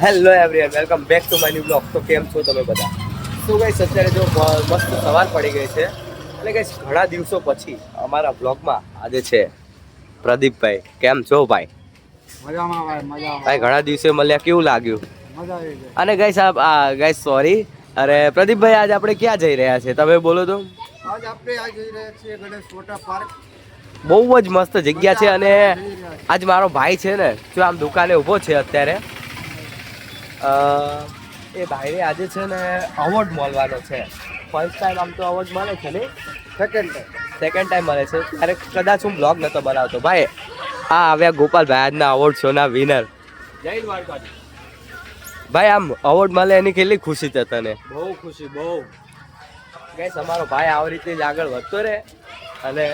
Hello everyone, welcome back to my new blog. તો કેમ છો તમે બધા? તો ગાઈસ અત્યારે જો મસ્ત સવાર પડી ગઈ છે એટલે ગાઈસ ઘણા દિવસો પછી અમારા બ્લોગમાં આજે છે પ્રદીપભાઈ. કેમ છો ભાઈ? મજામાં ભાઈ, મજામાં ભાઈ ઘણા દિવસે મળ્યા, કેવું લાગ્યું? મજા આવી ગઈ. અને ગાઈસ ગાઈસ સોરી, અરે પ્રદીપભાઈ આજે આપણે ક્યાં જઈ રહ્યા છે તમે બોલો તો? આજ આપણે આ જઈ રહ્યા છીએ ગણેશ વોટર પાર્ક. બહુ જ મસ્ત જગ્યા છે અને આજ મારો ભાઈ છે ને જો આમ દુકાને ઊભો છે અત્યારે. એ ભાઈને આજે છે ને અવોર્ડ મળવાનો છે. ફર્સ્ટ ટાઈમ આમ તો અવોર્ડ મળે છે ને સેકન્ડ ટાઈમ મળે છે. ત્યારે કદાચ હું બ્લોગ નતો બનાવતો. ભાઈ આ આવ્યા ગોપાલભાઈ આજના અવોર્ડ શોના વિનર. જય દ્વારકાજી. ભાઈ આમ અવોર્ડ મળે એની કેટલી ખુશી છે તને? બહુ ખુશી, બહુ. ગાઈસ અમારો ભાઈ આવી રીતે જ આગળ વધતો રહે અને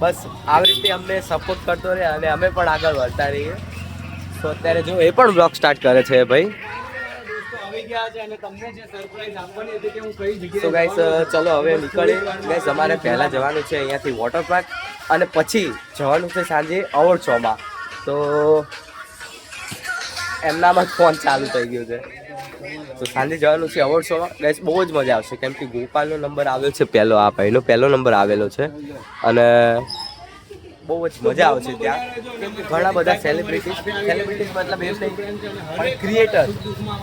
બસ આવી રીતે અમને સપોર્ટ કરતો રહે અને અમે પણ આગળ વધતા રહીએ. તો અત્યારે જો એ પણ બ્લોગ સ્ટાર્ટ કરે છે ભાઈ. તો ગાઈસ ચલો હવે નીકળીએ. ગાઈસ અમારે પહેલા જવાનું છે અહીંયાથી વોટર પાર્ક અને પછી જવાનું છે સાંજે અવોર્ડ શોમાં. તો એમનામાં જ ફોન ચાલુ થઈ ગયું છે. તો સાંજે જવાનું છે અવોર્ડ શોમાં. ગાઈસ બહુ જ મજા આવશે કેમ કે ગોપાલનો નંબર આવ્યો છે પહેલો, આ ભાઈનો પહેલો નંબર આવેલો છે અને બહુ જ મજા આવશે ત્યાં કેમ કે ઘણા બધા સેલિબ્રિટીઝ મતલબ એમ નહીં પણ ક્રિએટર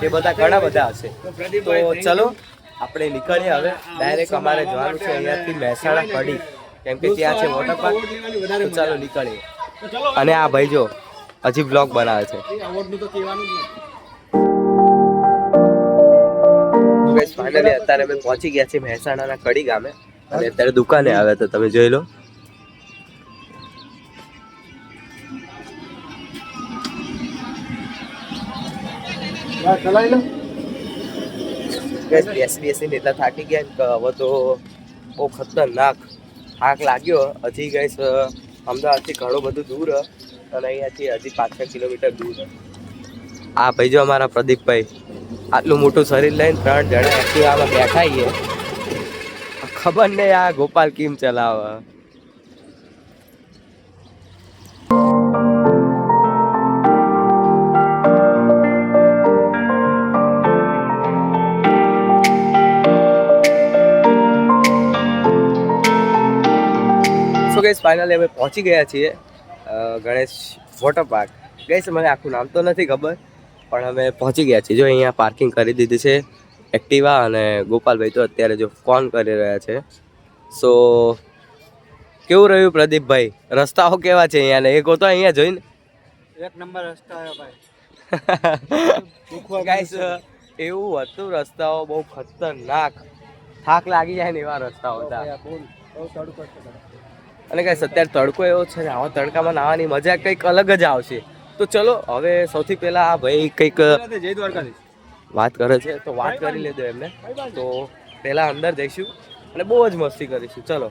એ બધા ઘણા બધા હશે. તો ચલો આપણે નીકળીએ હવે. ડાયરેક્ટ અમારે જવાનું છે અહીંયાથી મહેસાણા કડી કેમ કે ત્યાં છે વોટર પાર્ક. તો ચાલો નીકળીએ. અને આ ભાઈ જો હજી બ્લોગ બનાવે છે. ફાઇનલી અત્યારે અમે પહોંચી ગયા છીએ મહેસાણાના કડી ગામે અને અત્યારે દુકાને આવ્યા તો તમે જોઈ લો. બેસી એટલા થાકી ગયા કે હવે તો બહુ ખતરનાક થાક લાગ્યો. હજી ગઈશ અમદાવાદથી ઘણું બધું દૂર અને અહીંયાથી હજી 5-6 કિલોમીટર દૂર. આ ભાઈ જો અમારા પ્રદીપભાઈ આટલું મોટું શરીર લઈને 3 જણા એક્ટિવામાં બેઠા છીએ. ખબર નહીં આ ગોપાલ કેમ ચલાવે. સો ગાઈસ ફાઇનલી અમે પહોંચી ગયા છીએ ગણેશ વોટર પાર્ક. ગાઈસ મને આખું નામ તો નથી ખબર પણ અમે પહોંચી ગયા છીએ. જો અહીંયા પાર્કિંગ કરી દીધી છે એક્ટિવા અને ગોપાલભાઈ તો અત્યારે જો ફોન કરી રહ્યા છે. સો કેવું રહ્યું પ્રદીપભાઈ? રસ્તાઓ કેવા છે અહીંયા? એક તો અહીંયા જોઈને એક નંબર રસ્તા છે ભાઈ. ગાઈસ એવું હતું, રસ્તાઓ બહુ ખતરનાક, થાક લાગી જાય ને એવા રસ્તાઓ હતા. અને ગાઈસ અત્યારે તડકો એવો છે ને આવા તડકામાં નાહવાની મજા કંઈક અલગ જ આવશે. તો ચલો હવે સૌથી પહેલા આ ભાઈ કંઈક જય દ્વારકાધીશ વાત કરે છે તો વાત કરી લેજો એમને. તો પહેલા અંદર જઈશું અને બહુ જ મસ્તી કરીશું. ચલો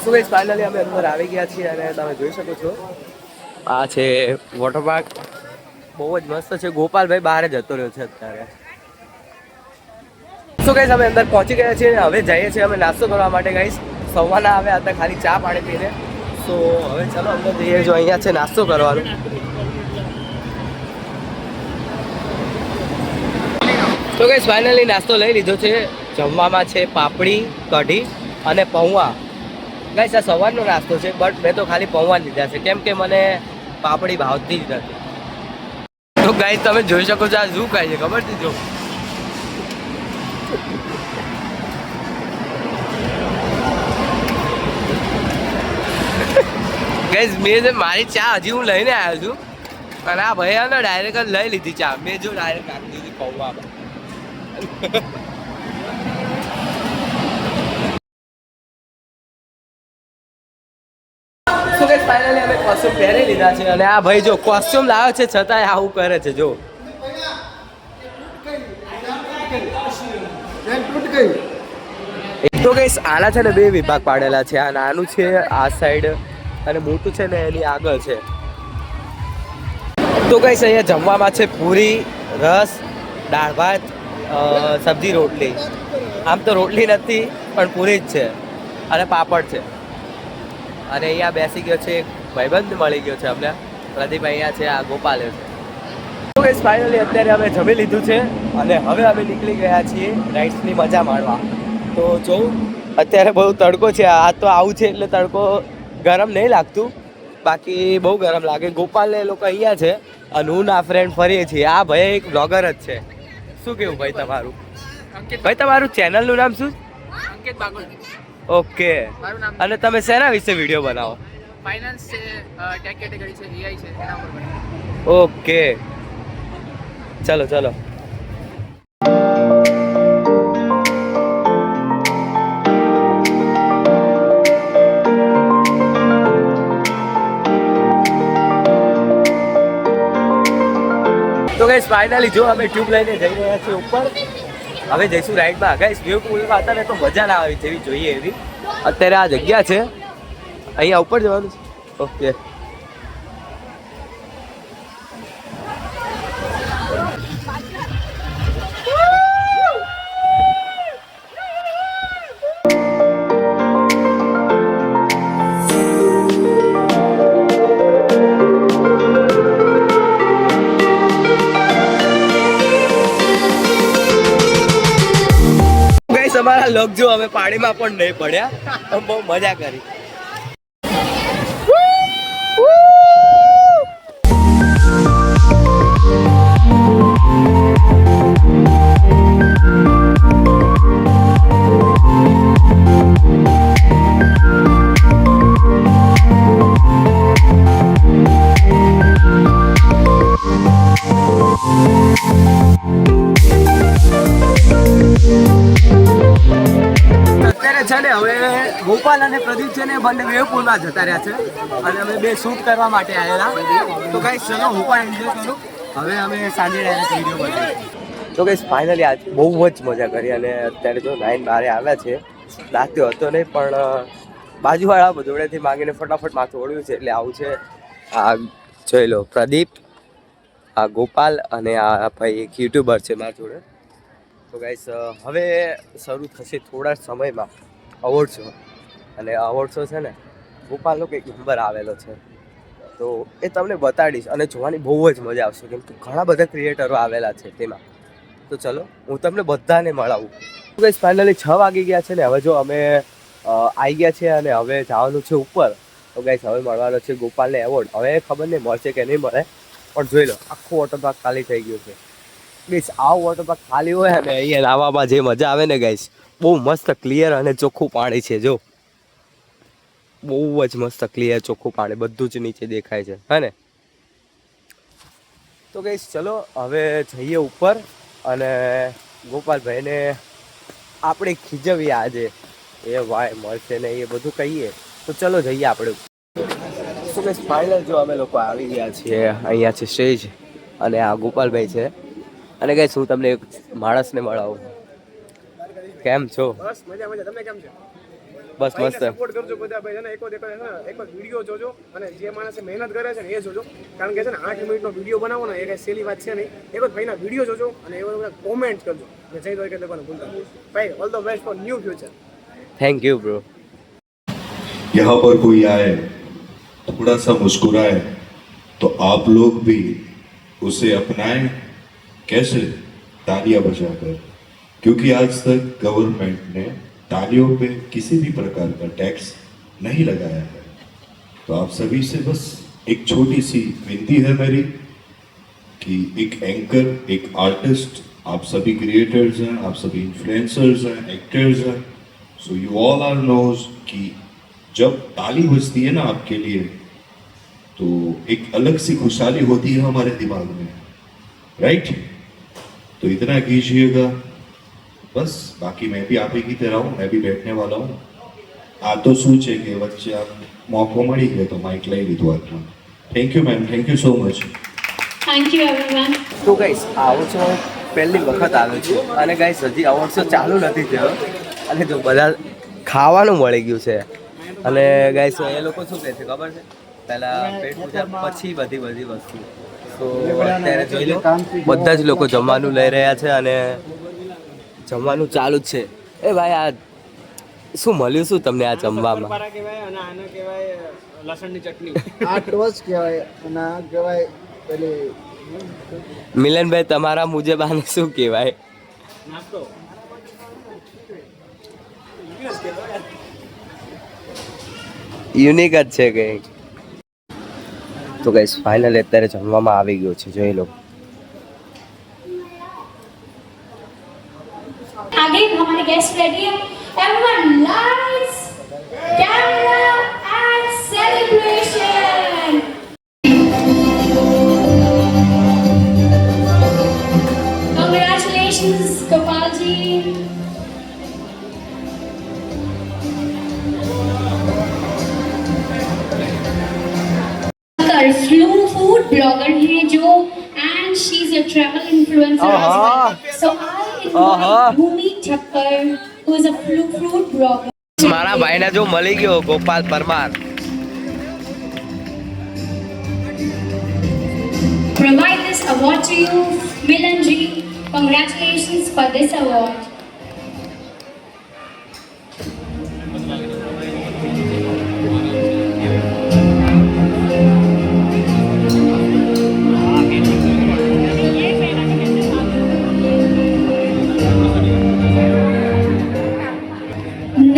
શું ગાઈસ ફાઇનલી અમે અંદર આવી ગયા છીએ અને તમે જોઈ શકો છો આ છે વોટર પાર્ક. બહુ જ મસ્ત છે. ગોપાલભાઈ બહાર જતો રહ્યો છે અત્યારે. શું ગાઈસ અમે અંદર પહોંચી ગયા છીએ અને હવે જઈએ છીએ અમે નાસ્તો કરવા માટે. ગાઈસ સવારના આવ્યા હતા ખાલી ચા પાણી પીને. તો હવે ચલો અંદર જઈએ. જો અહીંયા છે નાસ્તો કરવાનું. તો ગાઈસ ફાઇનલી નાસ્તો લઈ લીધો છે. જમવામાં છે પાપડી, કઢી અને પૌવા. ગાઈસ આ સવારનો નાસ્તો છે બટ મેં તો ખાલી પૌવા લીધા છે કેમ કે મને પાપડી ભાવતી જ નથી. તો ગાઈસ તમે જોઈ શકો છો આ શું ખાય છે ખબર છે? જો ગાઈસ મેં મારી ચા હજી હું લઈને આવ્યો છું અને આ ભાઈ ને ડાયરેક્ટ જ લઈ લીધી ચા. મેં જો ડાયરેક્ટ નાખી દીધી પૌવામાં. સો ગાઈસ ફાઇનલી અમે કોસ્ટ્યુમ પહેરી લીધા છે અને આ ભાઈ જો કોસ્ટ્યુમ લાવ્યો છે છતાંય આવું કરે છે. જો તો ગાઈસ આના છે ને 2 વિભાગ પાડેલા છે. આ નાનું છે આ સાઈડ અને મોટું છે ને એની આગળ છે. તો ગાઈસ અહીંયા જમવામાં છે પૂરી, રસ, દાળ ભાત, સબ્જી, રોટલી. આમ તો રોટલી નથી પણ પૂરી જ છે અને પાપડ છે. અને અહીંયા બેસી ગયો છે એક ભાઈબંધ મળી ગયો છે અમને. પ્રદીપ અહીંયા છે, આ ગોપાલ છે. તો ગાઈસ ફાઇનલી અત્યારે અમે જમી લીધું છે અને હવે અમે નીકળી ગયા છીએ રાઇડ્સની મજા માણવા. તો જોઉં અત્યારે બહુ તડકો છે, આ તો આવું છે એટલે તડકો ગરમ નહીં લાગતું, બાકી બહુ ગરમ લાગે. ગોપાલ ને એ લોકો અહીંયા છે અને હું ના ફ્રેન્ડ ફરીએ છીએ. આ ભાઈ એક બ્લોગર જ છે. શું કેવું ભાઈ તમારું? ભાઈ તમારું ચેનલનું નામ શું? અંકિત બાગોલ. ઓકે. મારું નામ અને તમે શેના વિશે વિડીયો બનાવો? ફાઇનાન્સ છે, ટેક કેટેગરી છે, એઆઈ છે, એના પર બનાવું. ઓકે, ચલો ચલો. તો ગાઈસ ફાઇનલી જો અમે ટ્યુબ લઈને જઈ રહ્યા છીએ ઉપર. હવે જઈશું રાઈડમાં. ગાઈસ વ્યૂ પુલમાં હતા ને તો મજા ના આવી જેવી જોઈએ એવી. અત્યારે આ જગ્યા છે, અહીંયા ઉપર જવાનું છે. ઓકે. અમારા લોક જો અમે પાણીમાં પણ નહીં પડ્યા, અમે બહુ મજા કરી. છે ને હવે ગોપાલ અને પ્રદીપ છે ને બંને વેવ પુલમાં જતા રહ્યા છે અને અમે બે શૂટ કરવા માટે આવેલા. તો ગાઈસ ચલો હું પણ એન્જોય કરું. હવે અમે સાંજે ડાયરેક્ટ વિડીયો બનાવીએ. તો ગાઈસ ફાઇનલી આજ બહુ જ મજા કરી અને અત્યારે જો 9 બારે આવ્યા છે. રાત્યો હતો નહીં પણ બાજુવાળા બધોડેથી માંગીને ફટાફટ માથું ઓળ્યું છે એટલે આવું છે. આ જોઈ લો પ્રદીપ, આ ગોપાલ અને આ ભાઈ એક યુટ્યુબર છે મારા જોડે. તો ગાઈસ હવે શરૂ થશે થોડા સમયમાં અવોર્ડ શો અને અવોર્ડ શો છે ને ગોપાલનો કંઈક નંબર આવેલો છે તો એ તમને બતાડીશ અને જોવાની બહુ જ મજા આવશે કેમ કે ઘણા બધા ક્રિએટરો આવેલા છે તેમાં. તો ચલો હું તમને બધાને મળાવું. તો ગાઈસ ફાઇનલી 6 વાગી ગયા છે ને હવે જો અમે આવી ગયા છે અને હવે જવાનું છે ઉપર. તો ગાઈસ હવે મળવાનો છે ગોપાલને એવોર્ડ. હવે ખબર નહીં મળશે કે નહીં મળે પણ જોઈ લો આખું વોટર પાર્ક ખાલી થઈ ગયું છે. ગાઈસ આ વોટર પાર્ક ખાલી હોય ને અહીંયા નાવામાં જે મજા આવે ને ગાઈસ, બહુ મસ્ત ક્લિયર અને ચોખ્ખું પાણી છે. જો બહુ જ મસ્ત ક્લિયર ચોખ્ખું પાણી બધું જ નીચે દેખાય છે હે ને. તો ગાઈસ ચલો હવે જઈએ ઉપર અને ગોપાલભાઈને આપણે ખીજવીએ આજે. એ ભાઈ મળશે ને એ બધું કહીએ. તો ચલો જઈએ આપણે. તો ગાઈસ ફાઇનલ જો અમે લોકો આવી ગયા છીએ. અહીંયા છે સ્ટેજ અને આ ગોપાલભાઈ છે. અને ગાઈસ હું તમને એક માણસને મળાવું. કેમ છો? બસ મજા મજા. તમે કેમ છો? બસ મસ્ત. સપોર્ટ કરજો બધા ભાઈ. અને એક વિડીયો જોજો અને જે માણસે મહેનત કરે છે ને એ જોજો. કારણ કે છે ને 8 મિનિટનો વિડીયો બનાવો ને એ કઈ સહેલી વાત છે નહીં. એક જ ભાઈના વિડીયો જોજો અને એ બધા કોમેન્ટ કરજો. ને જય દ્વારકા લોકોને ભૂલતા નહીં. ભાઈ all the best for new future. Thank you bro. यहाँ पर कोई आए थोड़ा सा मुस्कुराए तो आप लोग भी उसे अपनाएं. कैसे? तालियां बजाकर. क्योंकि आज तक गवर्नमेंट ने तालियों पे किसी भी प्रकार का टैक्स नहीं लगाया है. तो आप सभी से बस एक छोटी सी विनती है मेरी कि एक एंकर, एक आर्टिस्ट, आप सभी क्रिएटर्स हैं, आप सभी इन्फ्लुएंसर्स हैं, एक्टर्स हैं. So you all are knows कि जब ताली बजती है ना आपके लिए तो एक अलग सी खुशहाली होती है हमारे दिमाग में, राइट? तो इतना कीजिएगा बस. बाकी मैं भी आप ही की तरह हूँ, मैं भी बैठने वाला हूँ. आ तो શું છે કે વચ્ચે આ મોકો મળી ગયો તો માઇક લઈ લીધું હાથમાં. Thank you ma'am, thank you so much. Thank you everyone. તો ગાઈસ આવો છો પહેલી વખત આવ્યો છું અને ગાઈસ હજી અવોર્ડ શો ચાલુ નથી થયો અને જો બધા ખાવાનું મળી ગયું છે અને ગાઈસ એ લોકો શું કહે છે ખબર છે? પહેલા પેટ પૂજા પછી બધી વસ્તુ. તો અત્યારે જોઈ લો બધા જ લોકો જમવાનું લઈ રહ્યા છે અને જમવાનું ચાલુ જ છે. એ ભાઈ આ શું મળ્યું શું તમને આ જમવામાં? પારા કહેવાય અને આને કહેવાય લસણની ચટણી. આ ટોસ કહેવાય અને આ કહેવાય પેલી મિલનભાઈ તમારા મુજબ આને શું કહેવાય? નાસ્તો યુનિક જ છે કંઈક. તો ગાઈસ ફાઇનલ અત્યારે જમવામાં આવી ગયો છે, જોઈ લો. आगे हमारे गेस्ट रेडी है. Everyone, lights, camera, and celebration. Congratulations, Gopal ji. Flu food blogger है जो and she's a travel influencer as well. So I invite Bhumi Thakkar, who is a fruit blogger. મારા ભાઈને જો મળી ગયો Gopal Parmar. Provide this award to you, Milan ji. Congratulations for this award.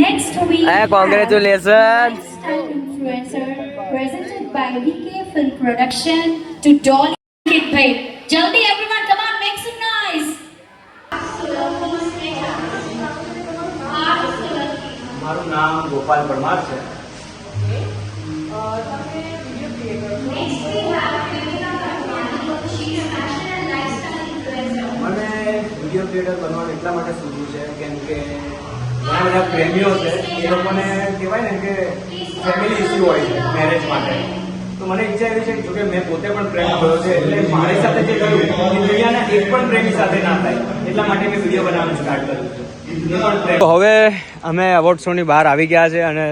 Next we have Congratulations. lifestyle influencer presented by VK Film Production to Dolly Kid Bhai. Jaldi everyone, come on, make some noise. મારું નામ ગોપાલ પરમાર છે. મને video creator બનવાનું એટલા માટે સૂઝ્યું છે કેમ કે ઘણા બધા પ્રેમીઓ છે એ લોકોને કહેવાય ને કે ફેમિલી ઇસ્યુ હોય છે મેરેજ માટે. તો મને ઈચ્છા એવી છે કે જોકે મેં પોતે પણ પ્રેમ કર્યો છે એટલે મારી સાથે જે થયું એ દુનિયાના એક પણ પ્રેમી સાથે ના થાય એટલા માટે મેં વિડીયો બનાવવાનું સ્ટાર્ટ કર્યું છે. તો હવે અમે અવોર્ડ શોની બહાર આવી ગયા છે અને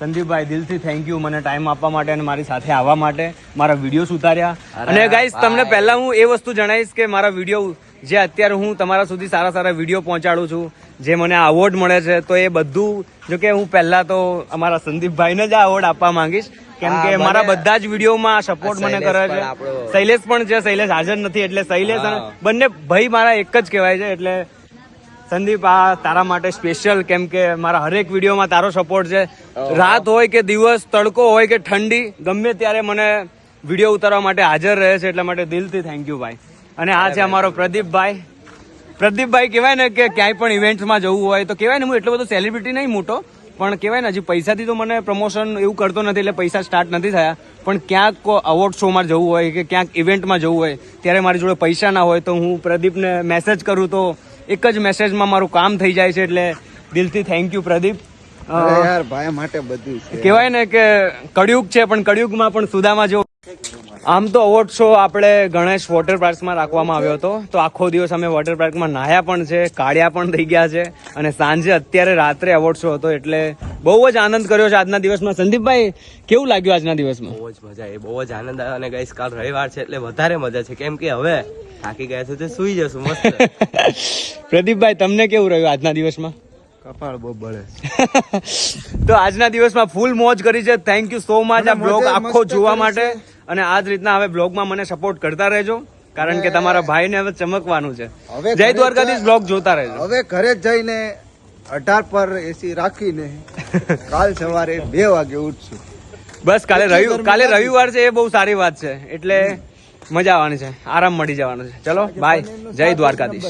સંદીપભાઈ દિલથી થેન્ક યુ મને ટાઈમ આપવા માટે અને મારી સાથે આવવા માટે, મારા વિડીયોઝ ઉતાર્યા. અને ગાઈસ તમને પહેલા હું એ વસ્તુ જણાવીશ કે મારા વિડીયો જે અત્યારે હું તમારા સુધી સારા સારા વિડીયો પહોંચાડું છું, જે મને આ અવોર્ડ મળે છે, તો એ બધું જો કે હું પહેલા તો અમારા સંદીપભાઈને જ આ અવોર્ડ આપવા માંગીશ કેમ કે મારા બધા જ વિડીયોમાં સપોર્ટ મને કરે છે. શૈલેષ પણ છે, શૈલેષ હાજર નથી એટલે શૈલેષ અને બંને ભાઈ મારા એક જ કહેવાય છે. એટલે સંદીપ આ તારા માટે સ્પેશિયલ કેમ કે મારા હરેક વિડીયોમાં તારો સપોર્ટ છે. રાત હોય કે દિવસ, તડકો હોય કે ઠંડી, ગમે ત્યારે મને વિડીયો ઉતારવા માટે હાજર રહે છે. એટલા માટે દિલથી થેન્ક યુ ભાઈ. અને આ છે અમારો પ્રદીપભાઈ. પ્રદીપભાઈ કહેવાય ને કે ક્યાંય પણ ઇવેન્ટ્સમાં જવું હોય તો કહેવાય ને હું એટલો બધો સેલિબ્રિટી નહીં મોટો, પણ કહેવાય ને હજી પૈસાથી તો મને પ્રમોશન એવું કરતો નથી એટલે પૈસા સ્ટાર્ટ નથી થયા. પણ ક્યાંક અવોર્ડ શોમાં જવું હોય કે ક્યાંક ઇવેન્ટમાં જવું હોય ત્યારે મારી જોડે પૈસા ના હોય તો હું પ્રદીપને મેસેજ કરું તો એક જ મેસેજમાં મારું કામ થઈ જાય છે. એટલે દિલથી થેન્ક યુ પ્રદીપ. યાર ભાઈ માટે બધું છે. કહેવાય ને કે કળિયુગ છે પણ કળિયુગમાં પણ સુદામા જેવો. આમ તો અવોર્ડ શો આપણે ગણેશ વોટર પાર્કમાં રાખવામાં આવ્યો હતો તો આખો દિવસ અમે વોટર પાર્કમાં નાહ્યા પણ છે, કાળ્યા પણ થઈ ગયા છે અને સાંજે અત્યારે રાત્રે અવોર્ડ શો હતો એટલે બહુ જ આનંદ કર્યો છે આજના દિવસમાં. સંદીપભાઈ કેવું લાગ્યું આજના દિવસમાં? બહુ જ મજા આવી, બહુ જ આનંદ આવ્યો અને ગાઈસ કાલ રવિવાર છે એટલે વધારે મજા છે કેમ કે હવે થાકી ગયા છે તો સુઈ જશું મસ્ત. પ્રદીપભાઈ તમને કેવું રહ્યું આજના દિવસમાં? કપાળ બહુ બળે. તો આજના દિવસમાં ફૂલ મોજ કરી છે. થેન્ક યુ સો મચ આ બ્લોગ આખો જોવા માટે અને આ જ રીતના હવે બ્લોગમાં મને સપોર્ટ કરતા રહેજો કારણ કે તમારા ભાઈને હવે ચમકવાનું છે. જય દ્વારકાધીશ બ્લોગ જોતા રહેજો. હવે ઘરે જઈને 18 પર એસી રાખીને કાલ સવારે 2 વાગે ઉઠશું. બસ કાલે રવિવાર છે એ બહુ સારી વાત છે એટલે મજા આવવાની છે, આરામ મળી જવાનો છે. ચલો બાય, જય દ્વારકાધીશ.